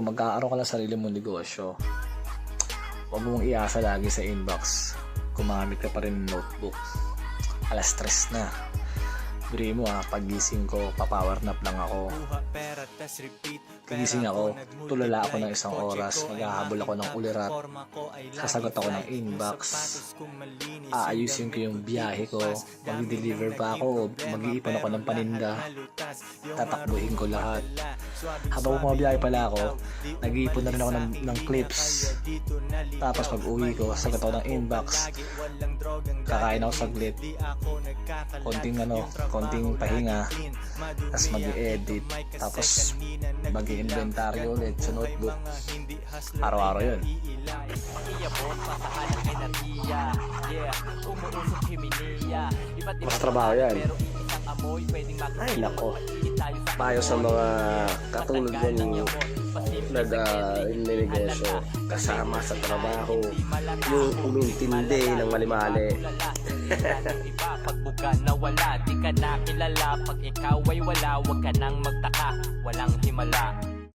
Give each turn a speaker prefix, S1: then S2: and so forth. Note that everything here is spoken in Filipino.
S1: kung magkakaroon ka ng sarili mong negosyo, huwag mong iasa lagi sa inbox. Gumamit ka pa rin ng notebook. Alas 3 na. Biri mo pagising ko, papower nap lang ako. Pagising ako, tulala ako ng 1 oras, maghahabol ako ng ulirat, sasagot ako ng inbox, aayusin ko yung biyahe ko, mag-deliver pa ako, mag-iipon ako ng paninda, tatakbuhin ko lahat. Habang bumabiyahe pala ako, nag-iipon na rin ako ng clips. Tapos pag uwi ko, sagot ako ng inbox, kakain ako saglit, konting pahinga, tapos mag-i-edit, tapos mag-i-inventaryo ulit sa notebook. Araw-araw yun. Mas trabaho yan. Ay nako, payo sa mga katulad ng nag-negosyo kasama sa trabaho, yung umintindi ng mali-mali.
S2: Pagbuka na wala, di ka na kilala. Pag ikaw ay wala, wag ka nang magtaka. Walang himala.